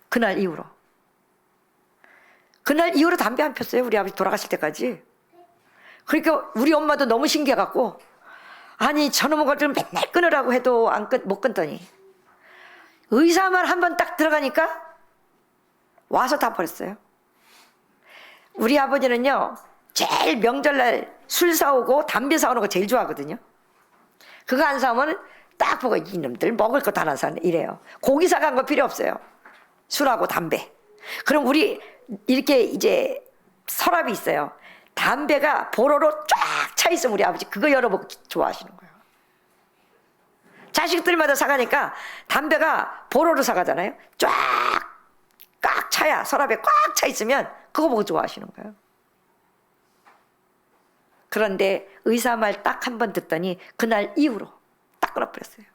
그날 이후로 담배 안 폈어요. 우리 아버지 돌아가실 때까지. 그러니까 우리 엄마도 너무 신기해갖고, 아니 저놈의 것들 맨날 끊으라고 해도 못 끊더니 의사 말 한 번 딱 들어가니까 와서 다 버렸어요. 우리 아버지는요, 제일 명절날 술 사오고 담배 사오는 거 제일 좋아하거든요. 그거 안 사오면 딱 보고, 이놈들 먹을 거 다 안 사네 이래요. 고기 사간 거 필요 없어요. 술하고 담배. 그럼 우리 이렇게 이제 서랍이 있어요. 담배가 보로로 쫙 차 있으면 우리 아버지 그거 열어보고 좋아하시는 거예요. 자식들마다 사가니까 담배가 보로로 사가잖아요. 꽉 차야, 서랍에 꽉 차 있으면 그거 보고 좋아하시는 거예요. 그런데 의사 말 딱 한 번 듣더니 그날 이후로 딱 끊어버렸어요.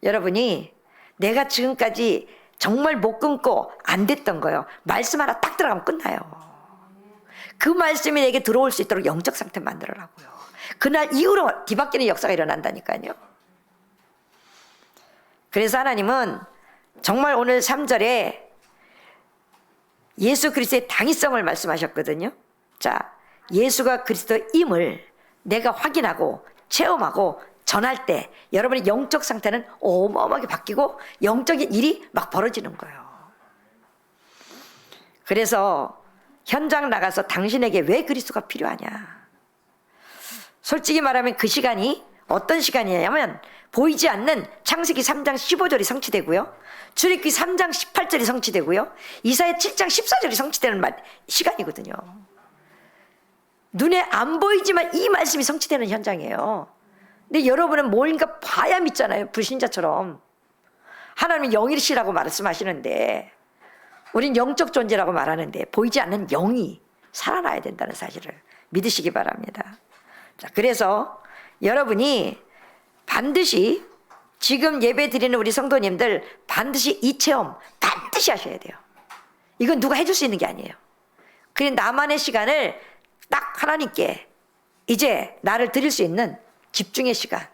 여러분이 내가 지금까지 정말 못 끊고 안 됐던 거예요. 말씀 하나 딱 들어가면 끝나요. 그 말씀이 내게 들어올 수 있도록 영적 상태 만들어라고요. 그날 이후로 뒤바뀌는 역사가 일어난다니까요. 그래서 하나님은 정말 오늘 3절에 예수 그리스도의 당위성을 말씀하셨거든요. 자, 예수가 그리스도임을 내가 확인하고 체험하고 전할 때 여러분의 영적 상태는 어마어마하게 바뀌고 영적인 일이 막 벌어지는 거예요. 그래서 현장 나가서 당신에게 왜 그리스도가 필요하냐, 솔직히 말하면 그 시간이 어떤 시간이냐면 보이지 않는 창세기 3장 15절이 성취되고요, 출애굽기 3장 18절이 성취되고요, 이사야 7장 14절이 성취되는 시간이거든요. 눈에 안 보이지만 이 말씀이 성취되는 현장이에요. 근데 여러분은 뭔가 봐야 믿잖아요. 불신자처럼. 하나님은 영이시라고 말씀하시는데 우린 영적 존재라고 말하는데 보이지 않는 영이 살아나야 된다는 사실을 믿으시기 바랍니다. 자, 그래서 여러분이 반드시 지금 예배 드리는 우리 성도님들 반드시 이 체험 반드시 하셔야 돼요. 이건 누가 해줄 수 있는 게 아니에요. 그냥 나만의 시간을 딱 하나님께 이제 나를 드릴 수 있는 집중의 시간.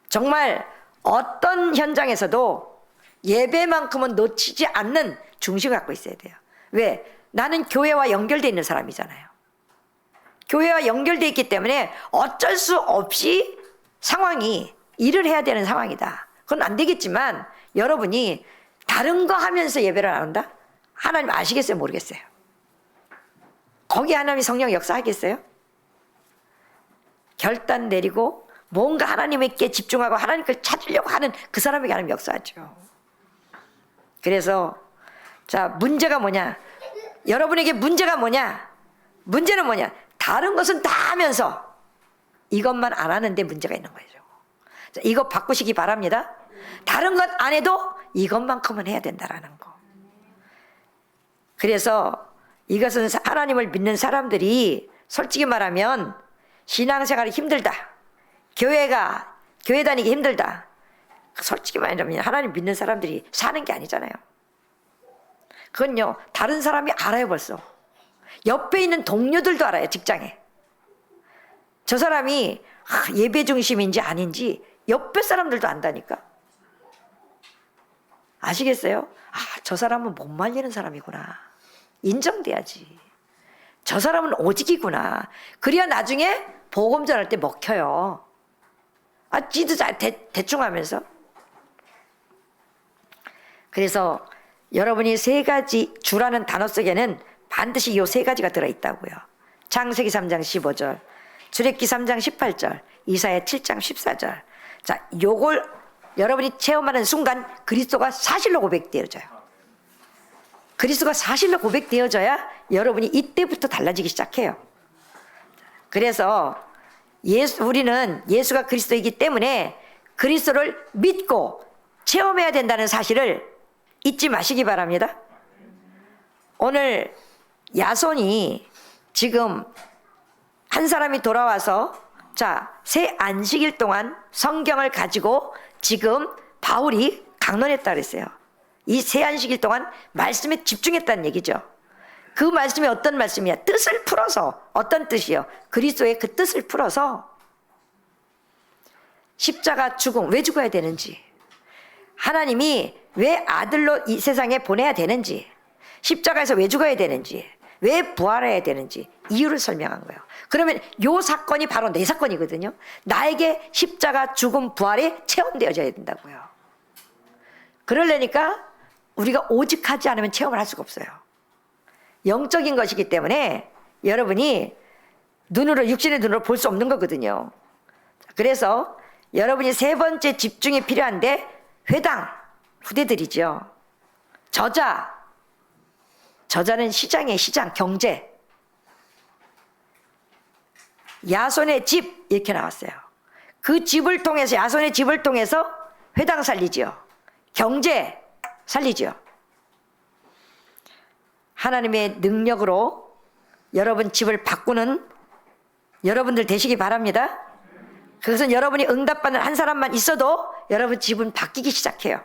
정말 어떤 현장에서도 예배만큼은 놓치지 않는 중심을 갖고 있어야 돼요. 왜? 나는 교회와 연결되어 있는 사람이잖아요. 교회와 연결되어 있기 때문에 어쩔 수 없이 상황이 일을 해야 되는 상황이다. 그건 안 되겠지만 여러분이 다른 거 하면서 예배를 안 한다? 하나님 아시겠어요? 모르겠어요? 거기 하나님이 성령 역사하겠어요? 결단 내리고 뭔가 하나님께 집중하고 하나님께 찾으려고 하는 그 사람에게 하나님 역사하죠. 그래서 자, 문제가 뭐냐? 여러분에게 문제가 뭐냐? 문제는 뭐냐? 다른 것은 다 하면서 이것만 안 하는데 문제가 있는 거죠. 자, 이거 바꾸시기 바랍니다. 다른 것 안 해도 이것만큼은 해야 된다라는 거. 그래서 이것은 하나님을 믿는 사람들이 솔직히 말하면 신앙생활이 힘들다, 교회 다니기 힘들다, 솔직히 말하면 하나님 믿는 사람들이 사는 게 아니잖아요. 그건요 다른 사람이 알아요. 벌써 옆에 있는 동료들도 알아요. 직장에 저 사람이 예배 중심인지 아닌지 옆에 사람들도 안다니까. 아시겠어요? 아, 저 사람은 못 말리는 사람이구나. 인정돼야지. 저 사람은 오직이구나. 그래야 나중에 복음 전할 때 먹혀요. 아, 지도 잘 대충 하면서. 그래서 여러분이 세 가지 주라는 단어 속에는 반드시 이 세 가지가 들어있다고요. 창세기 3장 15절, 출애굽기 3장 18절, 이사야 7장 14절. 자, 요걸 여러분이 체험하는 순간 그리스도가 사실로 고백되어져요. 그리스도가 사실로 고백되어져야 여러분이 이때부터 달라지기 시작해요. 그래서 우리는 예수가 그리스도이기 때문에 그리스도를 믿고 체험해야 된다는 사실을 잊지 마시기 바랍니다. 오늘 야손이 지금 한 사람이 돌아와서 새 안식일 동안 성경을 가지고 지금 바울이 강론했다 그랬어요. 이 새 안식일 동안 말씀에 집중했다는 얘기죠. 그 말씀이 어떤 말씀이야? 뜻을 풀어서. 어떤 뜻이요? 그리스도의 그 뜻을 풀어서 십자가 죽음, 왜 죽어야 되는지, 하나님이 왜 아들로 이 세상에 보내야 되는지, 십자가에서 왜 죽어야 되는지, 왜 부활해야 되는지 이유를 설명한 거예요. 그러면 이 사건이 바로 내 사건이거든요. 나에게 십자가 죽음 부활이 체험되어져야 된다고요. 그러려니까 우리가 오직하지 않으면 체험을 할 수가 없어요. 영적인 것이기 때문에 여러분이 눈으로, 육신의 눈으로 볼 수 없는 거거든요. 그래서 여러분이 세 번째 집중이 필요한데, 회당 후대들이죠. 저자는 시장이에요. 시장, 경제. 야손의 집 이렇게 나왔어요. 그 집을 통해서, 야손의 집을 통해서 회당 살리지요. 경제 살리지요. 하나님의 능력으로 여러분 집을 바꾸는 여러분들 되시기 바랍니다. 그것은 여러분이 응답받는 한 사람만 있어도 여러분 집은 바뀌기 시작해요.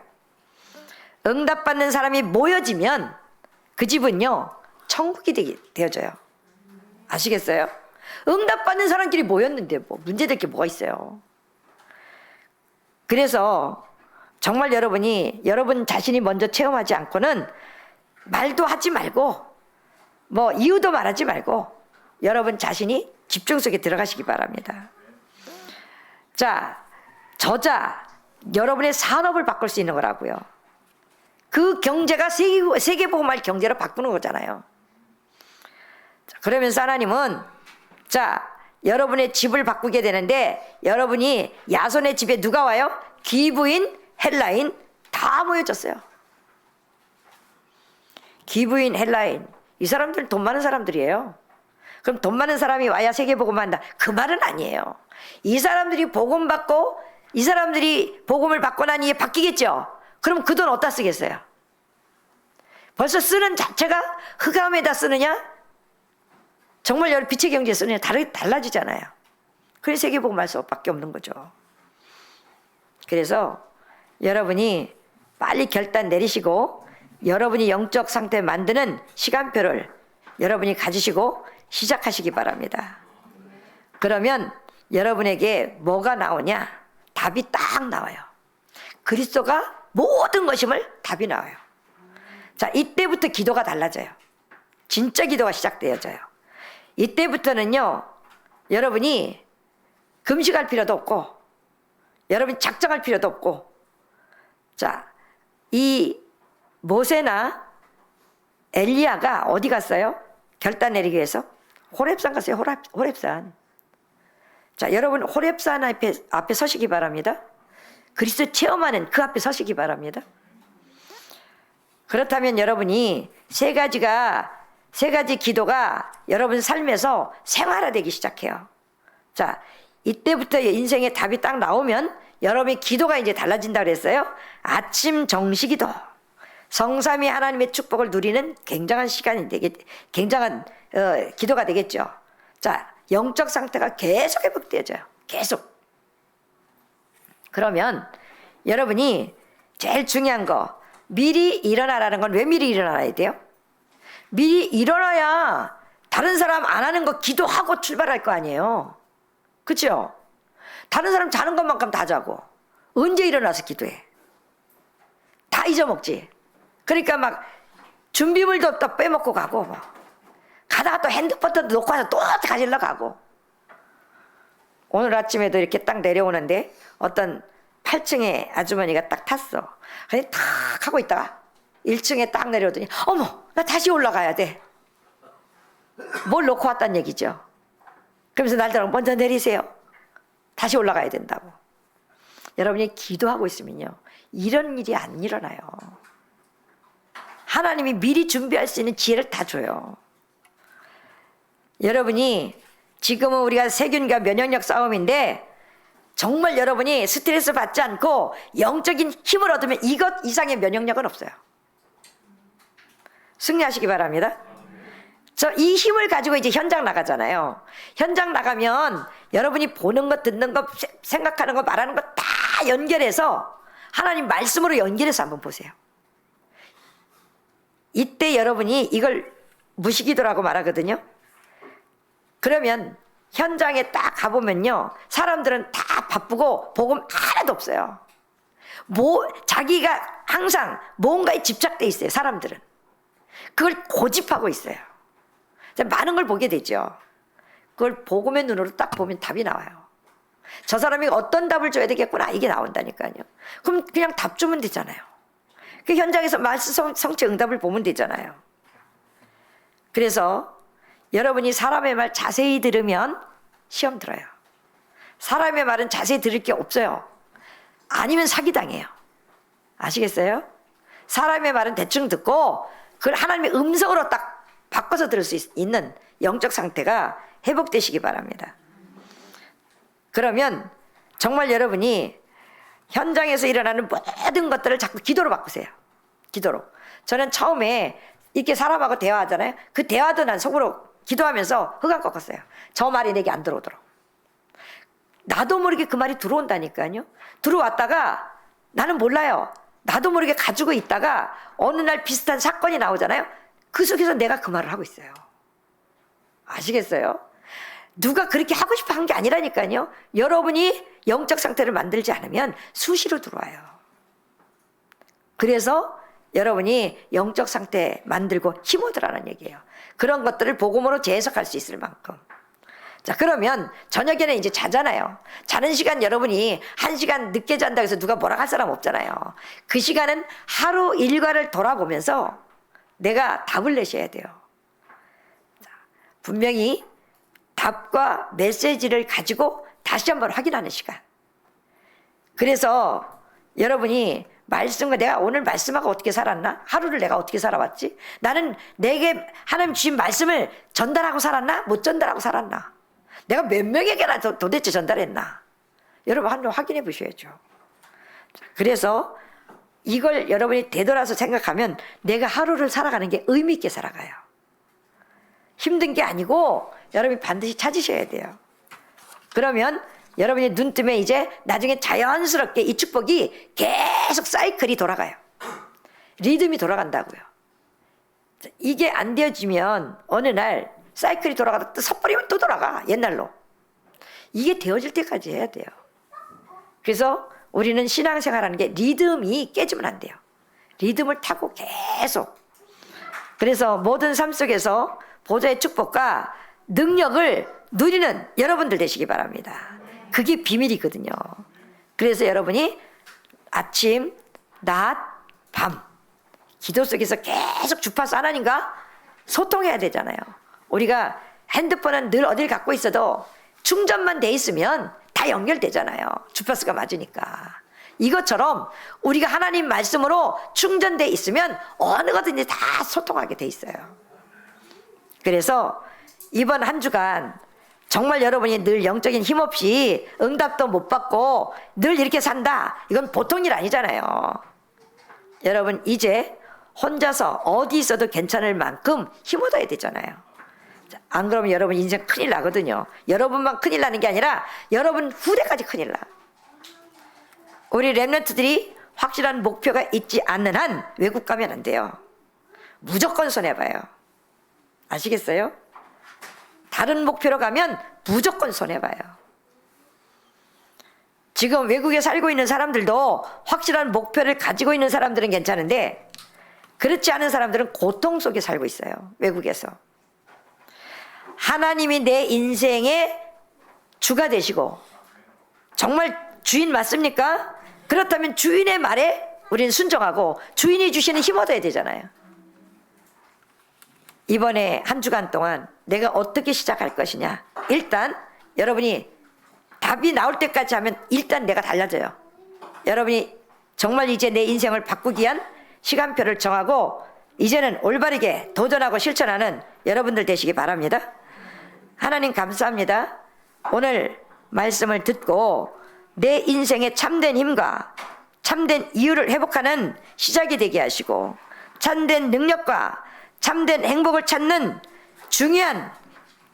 응답받는 사람이 모여지면 그 집은요, 천국이 되어져요. 아시겠어요? 응답받는 사람끼리 모였는데 뭐 문제될 게 뭐가 있어요. 그래서 정말 여러분이 여러분 자신이 먼저 체험하지 않고는 말도 하지 말고 뭐 이유도 말하지 말고 여러분 자신이 집중 속에 들어가시기 바랍니다. 자, 여러분의 산업을 바꿀 수 있는 거라고요. 그 경제가 세계보험할 경제로 바꾸는 거잖아요. 자, 그러면서 하나님은 여러분의 집을 바꾸게 되는데, 여러분이 야손의 집에 누가 와요? 기브인, 헬라인 다 모여졌어요. 기브인, 헬라인, 이 사람들은 돈 많은 사람들이에요. 그럼 돈 많은 사람이 와야 세계복음을 한다, 그 말은 아니에요. 이 사람들이 복음 받고, 이 사람들이 복음을 받고 난 이게 바뀌겠죠. 그럼 그 돈 어디다 쓰겠어요? 벌써 쓰는 자체가 흑암에다 쓰느냐, 정말 여러 빛의 경제에 쓰느냐 달라지잖아요. 그래서 세계복음 할 수밖에 없는 거죠. 그래서 여러분이 빨리 결단 내리시고 여러분이 영적 상태 만드는 시간표를 여러분이 가지시고 시작하시기 바랍니다. 그러면 여러분에게 뭐가 나오냐? 답이 딱 나와요. 그리스도가 모든 것임을 답이 나와요. 자, 이때부터 기도가 달라져요. 진짜 기도가 시작되어져요. 이때부터는요, 여러분이 금식할 필요도 없고, 여러분이 작정할 필요도 없고, 이 모세나 엘리야가 어디 갔어요? 결단 내리기 위해서? 호렙산 갔어요. 호렙산. 자, 여러분 호렙산 앞에 서시기 바랍니다. 그리스도 체험하는 그 앞에 서시기 바랍니다. 그렇다면 여러분이 세 가지 기도가 여러분 삶에서 생활화되기 시작해요. 자, 이때부터 인생의 답이 딱 나오면 여러분의 기도가 이제 달라진다 그랬어요. 아침 정시기도, 성삼위 하나님의 축복을 누리는 굉장한 기도가 되겠죠. 자, 영적 상태가 계속 회복되어져요. 계속. 그러면 여러분이 제일 중요한 거, 미리 일어나라는 건 왜 미리 일어나야 돼요? 미리 일어나야 다른 사람 안 하는 거 기도하고 출발할 거 아니에요. 그렇죠? 다른 사람 자는 것만큼 다 자고 언제 일어나서 기도해? 다 잊어먹지. 그러니까 막 준비물도 또 빼먹고 가고 뭐. 가다가 또 핸드폰도 놓고 와서 또 가지러 가고. 오늘 아침에도 이렇게 딱 내려오는데 어떤 8층에 아주머니가 딱 탔어. 그래서 탁 하고 있다가 1층에 딱 내려오더니 어머 나 다시 올라가야 돼. 뭘 놓고 왔단 얘기죠. 그러면서 날더러 먼저 내리세요. 다시 올라가야 된다고. 여러분이 기도하고 있으면요 이런 일이 안 일어나요. 하나님이 미리 준비할 수 있는 지혜를 다 줘요. 여러분이 지금은 우리가 세균과 면역력 싸움인데 정말 여러분이 스트레스 받지 않고 영적인 힘을 얻으면 이것 이상의 면역력은 없어요. 승리하시기 바랍니다. 저 이 힘을 가지고 이제 현장 나가잖아요. 현장 나가면 여러분이 보는 것, 듣는 것, 생각하는 것, 말하는 것 다 연결해서 하나님 말씀으로 연결해서 한번 보세요. 이때 여러분이 이걸 무시기도라고 말하거든요. 그러면 현장에 딱 가보면요 사람들은 다 바쁘고 복음 하나도 없어요. 자기가 항상 뭔가에 집착돼 있어요. 사람들은 그걸 고집하고 있어요. 많은 걸 보게 되죠. 그걸 복음의 눈으로 딱 보면 답이 나와요. 저 사람이 어떤 답을 줘야 되겠구나 이게 나온다니까요. 그럼 그냥 답 주면 되잖아요. 그 현장에서 말씀 성취 응답을 보면 되잖아요. 그래서 여러분이 사람의 말 자세히 들으면 시험 들어요. 사람의 말은 자세히 들을 게 없어요. 아니면 사기당해요. 아시겠어요? 사람의 말은 대충 듣고 그걸 하나님의 음성으로 딱 바꿔서 들을 수 있는 영적 상태가 회복되시기 바랍니다. 그러면 정말 여러분이 현장에서 일어나는 모든 것들을 자꾸 기도로 바꾸세요. 기도로. 저는 처음에 이렇게 사람하고 대화하잖아요. 그 대화도 난 속으로 기도하면서 흑암 꺾었어요. 저 말이 내게 안 들어오도록. 나도 모르게 그 말이 들어온다니까요. 들어왔다가 나는 몰라요. 나도 모르게 가지고 있다가 어느 날 비슷한 사건이 나오잖아요. 그 속에서 내가 그 말을 하고 있어요. 아시겠어요? 누가 그렇게 하고 싶어 한 게 아니라니까요. 여러분이 영적 상태를 만들지 않으면 수시로 들어와요. 그래서 여러분이 영적 상태 만들고 힘 얻으라는 얘기예요. 그런 것들을 복음으로 재해석할 수 있을 만큼. 자, 그러면 저녁에는 이제 자잖아요. 자는 시간 여러분이 1시간 늦게 잔다고 해서 누가 뭐라 할 사람 없잖아요. 그 시간은 하루 일과를 돌아보면서 내가 답을 내셔야 돼요. 자, 분명히 답과 메시지를 가지고 다시 한번 확인하는 시간. 그래서 여러분이 말씀과 내가 오늘 말씀하고 어떻게 살았나? 하루를 내가 어떻게 살아왔지? 나는 내게 하나님 주신 말씀을 전달하고 살았나? 못 전달하고 살았나? 내가 몇 명에게나 도대체 전달했나? 여러분 한번 확인해 보셔야죠. 그래서 이걸 여러분이 되돌아서 생각하면 내가 하루를 살아가는 게 의미 있게 살아가요. 힘든 게 아니고 여러분이 반드시 찾으셔야 돼요. 그러면 여러분이 눈 뜨면 이제 나중에 자연스럽게 이 축복이 계속 사이클이 돌아가요. 리듬이 돌아간다고요. 이게 안 되어지면 어느 날 사이클이 돌아가다 또 섣버리면 또 돌아가. 옛날로. 이게 되어질 때까지 해야 돼요. 그래서 우리는 신앙생활하는 게 리듬이 깨지면 안 돼요. 리듬을 타고 계속. 그래서 모든 삶 속에서 보좌의 축복과 능력을 누리는 여러분들 되시기 바랍니다. 그게 비밀이거든요. 그래서 여러분이 아침, 낮, 밤 기도 속에서 계속 주파수 하나님과 소통해야 되잖아요. 우리가 핸드폰은 늘 어딜 갖고 있어도 충전만 돼 있으면 다 연결되잖아요. 주파수가 맞으니까. 이것처럼 우리가 하나님 말씀으로 충전돼 있으면 어느 거든지 다 소통하게 돼 있어요. 그래서 이번 한 주간 정말 여러분이 늘 영적인 힘 없이 응답도 못 받고 늘 이렇게 산다. 이건 보통 일 아니잖아요. 여러분 이제 혼자서 어디 있어도 괜찮을 만큼 힘 얻어야 되잖아요. 안 그러면 여러분 인생 큰일 나거든요. 여러분만 큰일 나는 게 아니라 여러분 후대까지 큰일 나. 우리 렘넌트들이 확실한 목표가 있지 않는 한 외국 가면 안 돼요. 무조건 손해봐요. 아시겠어요? 다른 목표로 가면 무조건 손해봐요. 지금 외국에 살고 있는 사람들도 확실한 목표를 가지고 있는 사람들은 괜찮은데 그렇지 않은 사람들은 고통 속에 살고 있어요. 외국에서. 하나님이 내 인생의 주가 되시고 정말 주인 맞습니까? 그렇다면 주인의 말에 우리는 순종하고 주인이 주시는 힘 얻어야 되잖아요. 이번에 한 주간 동안 내가 어떻게 시작할 것이냐. 일단 여러분이 답이 나올 때까지 하면 일단 내가 달라져요. 여러분이 정말 이제 내 인생을 바꾸기 위한 시간표를 정하고 이제는 올바르게 도전하고 실천하는 여러분들 되시기 바랍니다. 하나님 감사합니다. 오늘 말씀을 듣고 내 인생의 참된 힘과 참된 이유를 회복하는 시작이 되게 하시고 참된 능력과 참된 행복을 찾는 중요한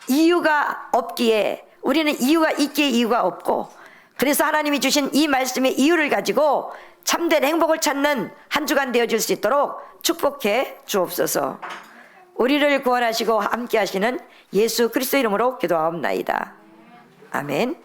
이유가 없기에 우리는 이유가 있기에 이유가 없고 그래서 하나님이 주신 이 말씀의 이유를 가지고 참된 행복을 찾는 한 주간 되어줄 수 있도록 축복해 주옵소서. 우리를 구원하시고 함께 하시는 예수 그리스도 이름으로 기도하옵나이다. 아멘.